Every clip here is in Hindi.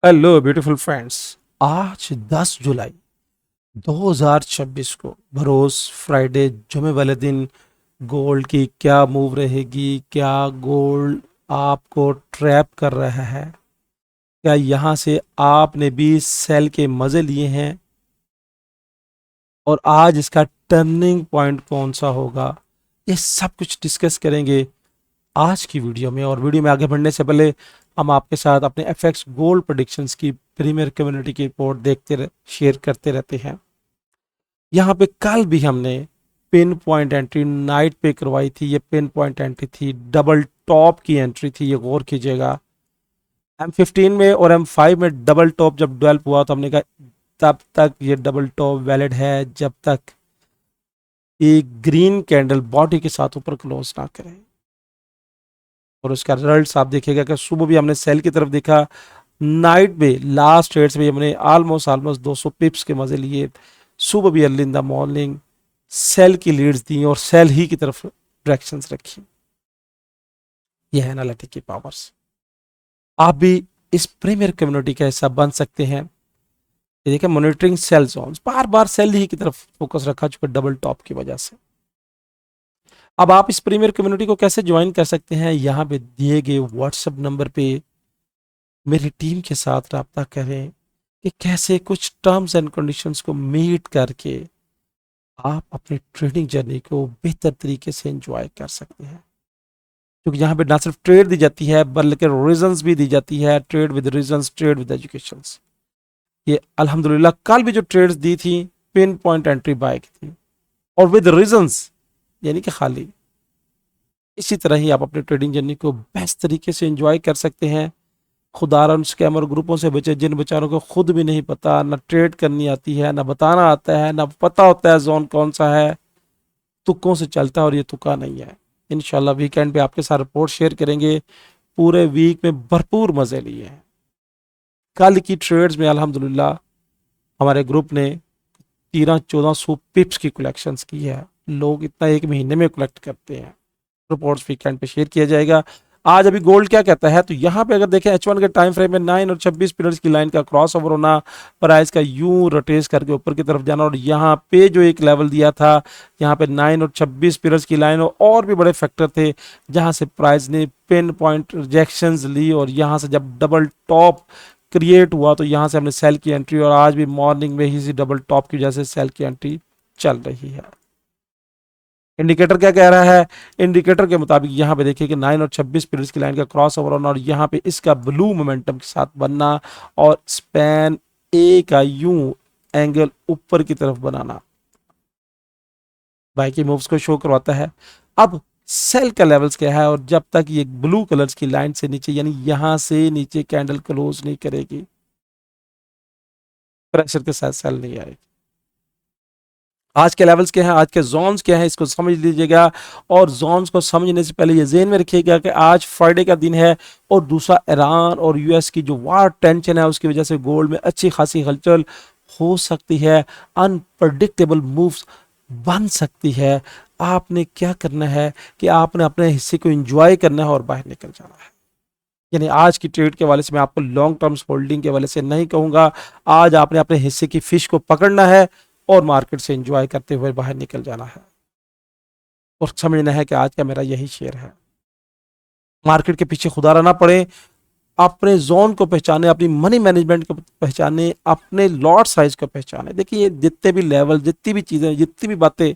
Hello beautiful friends. आज 10 जुलाई 2026 को बरोज फ्राइडे जुमे वाले दिन गोल्ड की क्या मूव रहेगी? क्या गोल्ड आपको ट्रैप कर रहा है? क्या यहाँ से आपने भी सेल के मजे लिए हैं? और आज इसका टर्निंग पॉइंट कौन सा होगा? ये सब कुछ डिस्कस करेंगे आज की वीडियो में। और वीडियो में आगे बढ़ने से पहले हम आपके साथ अपने एफएक्स गोल्ड प्रेडिक्शंस की प्रीमियर कम्युनिटी की रिपोर्ट शेयर करते रहते हैं। यहाँ पे कल भी हमने पिन पॉइंट एंट्री नाइट पे करवाई थी। ये पिन पॉइंट एंट्री थी, डबल टॉप की एंट्री थी, ये गौर कीजिएगा। M15 में और M5 में डबल टॉप जब डेवलप हुआ तो हमने कहा तब तक ये डबल टॉप वैलिड है जब तक एक ग्रीन कैंडल बॉडी के साथ ऊपर क्लोज ना करे। और उसका रिजल्ट आप देखिएगा कि सुबह भी हमने सेल की तरफ देखा, नाइट में लास्ट ट्रेड्स में हमने ऑलमोस्ट 200 पिप्स के मजे लिए। सुबह भी early in the morning sale की लीड्स दी और सेल ही की तरफ डायरेक्शंस रखी। यह है एनालिटिक की पावर्स। आप भी इस प्रीमियर कम्युनिटी का हिस्सा बन सकते हैं। ये देखिए, मॉनिटरिंग सेल जोन्स, बार बार सेल ही की तरफ फोकस रखा चुका डबल टॉप की वजह से। अब आप इस प्रीमियर कम्युनिटी को कैसे ज्वाइन कर सकते हैं? यहाँ पे दिए गए व्हाट्सएप नंबर पे मेरी टीम के साथ रब्ता करें कि कैसे कुछ टर्म्स एंड कंडीशंस को मीट करके आप अपनी ट्रेडिंग जर्नी को बेहतर तरीके से एंजॉय कर सकते हैं। क्योंकि यहाँ पे ना सिर्फ ट्रेड दी जाती है बल्कि रीजंस भी दी जाती है। Trade with reasons, trade with education. ये अल्हम्दुलिल्लाह कल भी जो ट्रेड्स दी थी पिन पॉइंट एंट्री बाय की थी और विद रीजंस, यानी कि खाली। इसी तरह ही आप अपनी ट्रेडिंग जर्नी को बेस्ट तरीके से एंजॉय कर सकते हैं। खुदारा उन स्कैमर ग्रुपों से बचे जिन बेचारों को खुद भी नहीं पता, ना ट्रेड करनी आती है, ना बताना आता है, ना पता होता है जोन कौन सा है, तुक्कों से चलता है और ये तुक्का नहीं है। इंशाल्लाह वीकेंड पे आपके साथ रिपोर्ट शेयर करेंगे। पूरे वीक में भरपूर मजे लिए हैं। कल की ट्रेड्स में अल्हम्दुलिल्लाह हमारे ग्रुप ने 1300-1400 पिप्स की कलेक्शंस की है। लोग इतना एक महीने में कलेक्ट करते हैं। रिपोर्ट्स वीकेंड पे शेयर किया जाएगा। आज अभी गोल्ड क्या कहता है, तो यहाँ पे अगर देखें H1 के टाइम फ्रेम में 9 और 26 पीरियड्स की लाइन का क्रॉस ओवर होना, प्राइस का यूं रोटेट करके ऊपर की तरफ जाना, और यहाँ पे जो एक लेवल दिया था यहाँ पे 9 और 26 पीरियड्स की लाइन, और भी बड़े फैक्टर थे जहां से प्राइस ने पिन पॉइंट रिजेक्शंस ली। और यहाँ से जब डबल टॉप क्रिएट हुआ तो यहाँ से हमने सेल की एंट्री, और आज भी मॉर्निंग में ही इसी डबल टॉप की वजह से सेल की एंट्री चल रही है। इंडिकेटर क्या कह रहा है? इंडिकेटर के मुताबिक यहाँ पे देखिए कि 9 और 26 पीरियड्स की लाइन का क्रॉस ओवर होना, और यहाँ पे इसका ब्लू मोमेंटम के साथ बनना, और स्पैन ए का यूं एंगल ऊपर की तरफ बनाना बाई की मूव्स को शो करवाता है। अब सेल का लेवल्स क्या है? और जब तक ये ब्लू कलर्स की लाइन से नीचे, यानी यहां से नीचे कैंडल क्लोज नहीं करेगी, प्रेशर के साथ सेल नहीं आएगी। आज के लेवल्स क्या हैं, आज के जोन्स क्या हैं, इसको समझ लीजिएगा। और जोन्स को समझने से पहले ये ज़हन में रखिएगा कि आज फ्राइडे का दिन है, और दूसरा ईरान और यूएस की जो वार टेंशन है उसकी वजह से गोल्ड में अच्छी खासी हलचल हो सकती है। अनप्रडिक्टेबल मूव्स बन सकती है। आपने क्या करना है कि आपने अपने हिस्से को एंजॉय करना है और बाहर निकल जाना है। यानी आज की ट्रेड के वाले से मैं आपको लॉन्ग टर्म्स होल्डिंग के वाले से नहीं कहूंगा। आज आपने अपने हिस्से की फिश को पकड़ना है और मार्केट से एंजॉय करते हुए बाहर निकल जाना है, और समझना है कि आज का मेरा यही शेयर है। मार्केट के पीछे खुदारा ना पड़े। अपने जोन को पहचाने, अपनी मनी मैनेजमेंट को पहचाने, अपने लॉट साइज को पहचाने। देखिए, जितने भी लेवल, जितनी भी चीजें, जितनी भी बातें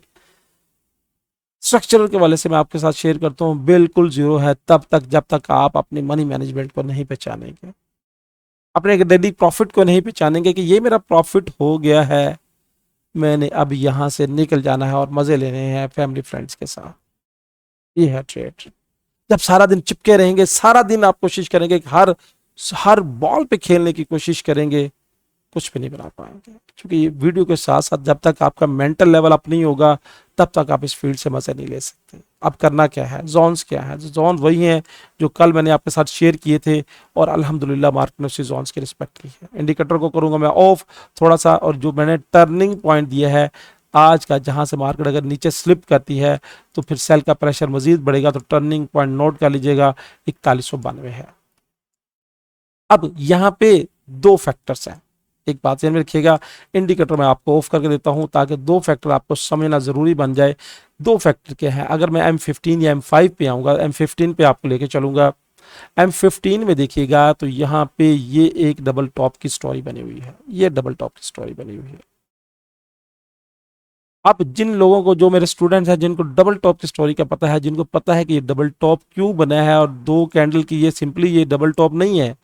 स्ट्रक्चरल के वाले से मैं आपके साथ शेयर करता हूं, बिल्कुल जीरो है तब तक जब तक आप अपनी मनी मैनेजमेंट को नहीं पहचानेंगे, अपने डेली प्रॉफिट को नहीं पहचानेंगे कि ये मेरा प्रॉफिट हो गया है, मैंने अब यहां से निकल जाना है और मजे लेने हैं फैमिली फ्रेंड्स के साथ। ये है ट्रेड। जब सारा दिन चिपके रहेंगे, सारा दिन आप कोशिश करेंगे कि हर हर बॉल पे खेलने की कोशिश करेंगे, कुछ भी नहीं बना पाएंगे। क्योंकि ये वीडियो के साथ साथ जब तक आपका मेंटल लेवल अप नहीं होगा तब तक आप इस फील्ड से मजे नहीं ले सकते। अब करना क्या है? जोन्स क्या है? जोन वही है जो कल मैंने आपके साथ शेयर किए थे, और अल्हम्दुलिल्लाह मार्केट ने उसी जोन्स की रिस्पेक्ट की है। इंडिकेटर को करूंगा मैं ऑफ थोड़ा सा, और जो मैंने टर्निंग पॉइंट दिया है आज का, जहां से मार्केट अगर नीचे स्लिप करती है तो फिर सेल का प्रेशर मजीद बढ़ेगा, तो टर्निंग पॉइंट नोट कर लीजिएगा 4192 है। अब यहाँ पे दो फैक्टर्स हैं। एक बात ध्यान में रखिएगा, इंडिकेटर मैं आपको ऑफ करके देता हूं ताकि दो फैक्टर आपको समझना जरूरी बन जाए। दो फैक्टर क्या है, अगर मैं M15 या M5 पे आऊंगा, M15 पे आपको लेके चलूंगा। M15 में देखिएगा तो यहाँ पे ये एक डबल टॉप की स्टोरी बनी हुई है, ये डबल टॉप की स्टोरी बनी हुई है। अब जिन लोगों को, जो मेरे स्टूडेंट्स हैं जिनको डबल टॉप की स्टोरी का पता है, जिनको पता है कि ये डबल टॉप क्यों बना है और दो कैंडल की, ये सिंपली ये डबल टॉप नहीं है,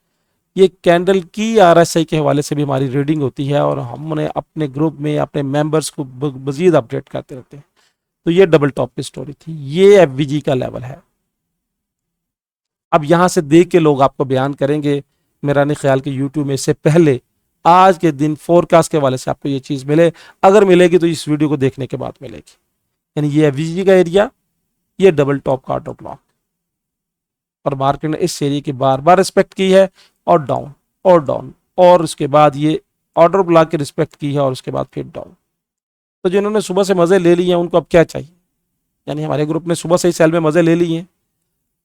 ये कैंडल की RSI के हवाले से भी हमारी रीडिंग होती है और हमने अपने ग्रुप में अपने मेंबर्स को मजीद अपडेट करते रहते हैं। तो ये डबल टॉप की स्टोरी थी, ये FVG का लेवल है। अब यहां से देख के लोग आपको बयान करेंगे, मेरा नहीं ख्याल कि यूट्यूब में इससे पहले आज के दिन फोरकास्ट के हवाले से आपको ये चीज मिले। अगर मिलेगी तो इस वीडियो को देखने के बाद मिलेगी। यानी ये FVG का एरिया, ये डबल टॉप का ऑर्डर ब्लॉक, और मार्केट ने इस एरिया की बार बार रिस्पेक्ट की है और डाउन और डाउन, और उसके बाद ये ऑर्डर ब्लॉक की रिस्पेक्ट की है और उसके बाद फिर डाउन। तो जिन्होंने सुबह से मजे ले लिए हैं उनको अब क्या चाहिए? यानी हमारे ग्रुप ने सुबह से ही सेल में मजे ले लिए हैं।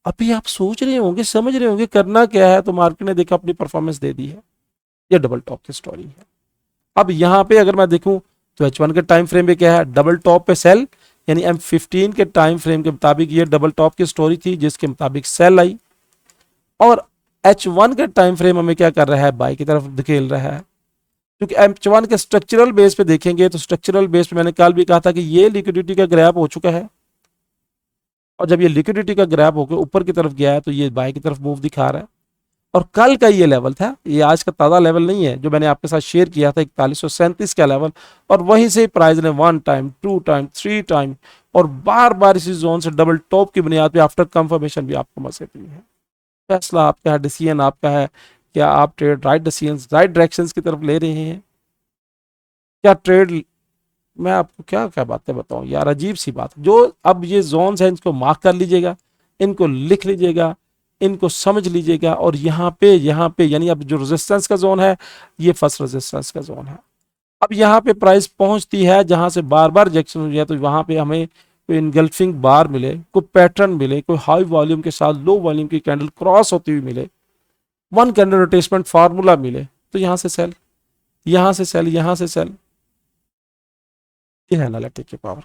अभी आप सोच रहे होंगे, समझ रहे होंगे करना क्या है, तो मार्केट ने देखा अपनी परफॉर्मेंस दे दी है। ये डबल टॉप की स्टोरी है। अब यहां पे अगर मैं देखूं तो H1 के टाइम फ्रेम पे क्या है, डबल टॉप पे सेल, यानी M15 के टाइम फ्रेम के मुताबिक ये डबल टॉप की स्टोरी थी जिसके मुताबिक सेल आई, और H1 के टाइम फ्रेम हमें क्या कर रहा है, बाई की तरफ धकेल रहा है। क्योंकि H1 के स्ट्रक्चरल बेस पे देखेंगे तो स्ट्रक्चरल बेस पे मैंने कल भी कहा था कि ये लिक्विडिटी का ग्रैब हो चुका है, और जब ये लिक्विडिटी का ग्रैब होकर ऊपर की तरफ गया है तो ये बाई की तरफ मूव दिखा रहा है। और कल का ये लेवल था, ये आज का ताज़ा लेवल नहीं है, जो मैंने आपके साथ शेयर किया था 4137 का लेवल, और वहीं से प्राइस ने 1 टाइम 2 टाइम 3 टाइम और बार बार इसी जोन से डबल टॉप की बुनियाद पे आफ्टर कंफर्मेशन भी आपको मजे दी है। फैसला आपका है, डिसीजन आपका है, क्या आप trade right decision right direction की तरफ ले रहे हैं, क्या ट्रेड, मैं आपको क्या क्या बातें बताऊं यार, अजीब सी बात। जो अब ये जोन्स हैं इनको मार्क कर लीजिएगा, इनको लिख लीजिएगा, इनको समझ लीजिएगा, और यहाँ पे यानी अब जो रेजिस्टेंस का जोन है ये फर्स्ट रेजिस्टेंस का जोन है। अब यहाँ पे प्राइस पहुंचती है जहां से बार बार रिजेक्शन हो जाए, तो वहां पे हमें कोई इनगल्फिंग बार मिले, कोई पैटर्न मिले, कोई हाई वॉल्यूम के साथ लो वॉल्यूम की कैंडल क्रॉस होती हुई मिले, वन कैंडल रोटेशमेंट फार्मूला मिले, तो यहां से सेल, यहां से सेल, यहां से सेल। ये है एनालिटिक की पावर।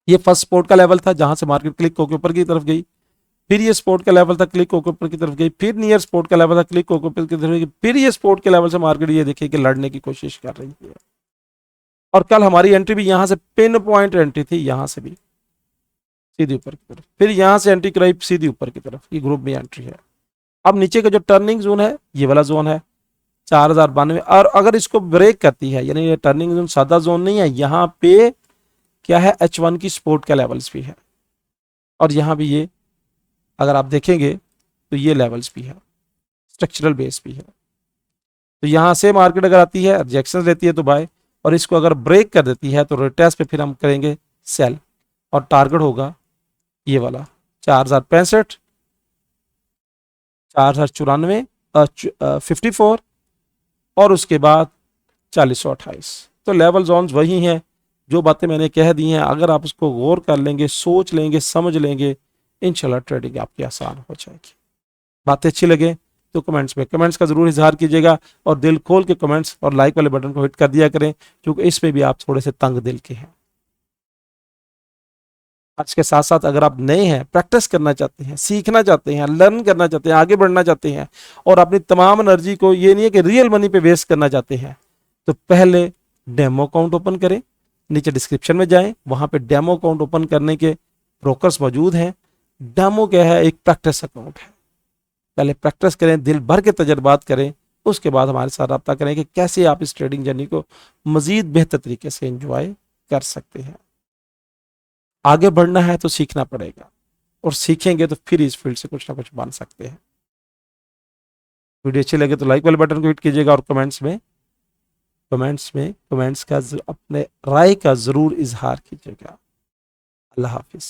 ये फर्स्ट सपोर्ट का लेवल था जहां से मार्केट क्लिक होकर ऊपर की तरफ गई, फिर ये सपोर्ट का लेवल था, क्लिक होकर ऊपर की तरफ गई, फिर नियर सपोर्ट का लेवल था, क्लिक होकर ऊपर की तरफ गई, फिर ये सपोर्ट के लेवल से मार्केट ये देखिए कि लड़ने की कोशिश कर रही है। और कल हमारी एंट्री भी यहां से पिन पॉइंट एंट्री थी, यहां से भी सीधी ऊपर की तरफ, फिर यहां से एंट्री कराई सीधी ऊपर की तरफ, ये ग्रुप में एंट्री है। अब नीचे का जो टर्निंग जोन है ये वाला जोन है 4092, और अगर इसको ब्रेक करती है, यानी ये टर्निंग जोन सादा जोन नहीं है, यहाँ पे क्या है, H1 की सपोर्ट का लेवल्स भी है, और यहाँ भी ये अगर आप देखेंगे तो ये लेवल्स भी है, स्ट्रक्चरल बेस भी है। तो यहां से मार्केट अगर आती है रिजेक्शन लेती है तो बाय, और इसको अगर ब्रेक कर देती है तो रिटेस्ट पे फिर हम करेंगे सेल, और टारगेट होगा ये वाला 4065, 4094, 54, और उसके बाद 4028। तो लेवल जोन्स वही हैं, जो बातें मैंने कह दी हैं, अगर आप उसको गौर कर लेंगे, सोच लेंगे, समझ लेंगे, इंशाल्लाह ट्रेडिंग आपकी आसान हो जाएगी। बातें अच्छी लगे तो कमेंट्स का जरूर इजहार कीजिएगा, और दिल खोल के कमेंट्स और लाइक वाले बटन को हिट कर दिया करें, क्योंकि इसमें भी आप थोड़े से तंग दिल के हैं। आज के साथ साथ अगर आप नए हैं, प्रैक्टिस करना चाहते हैं, सीखना चाहते हैं, लर्न करना चाहते हैं, आगे बढ़ना चाहते हैं, और अपनी तमाम एनर्जी को, ये नहीं है कि रियल मनी पे वेस्ट करना चाहते हैं, तो पहले डेमो अकाउंट ओपन करें, नीचे डिस्क्रिप्शन में जाएं, वहां पे डेमो अकाउंट ओपन करने के ब्रोकर्स मौजूद हैं। डेमो क्या है, एक प्रैक्टिस अकाउंट है। पहले प्रैक्टिस करें, दिल भर के तजर्बात करें, उसके बाद हमारे साथ रब्ता करें कि कैसे आप इस ट्रेडिंग जर्नी को मजीद बेहतर तरीके से एंजॉय कर सकते हैं। आगे बढ़ना है तो सीखना पड़ेगा, और सीखेंगे तो फिर इस फील्ड से कुछ ना कुछ बन सकते हैं। वीडियो अच्छी लगे तो लाइक वाले बटन को हिट कीजिएगा, और कमेंट्स का अपने राय का जरूर इजहार कीजिएगा। अल्लाह हाफिज।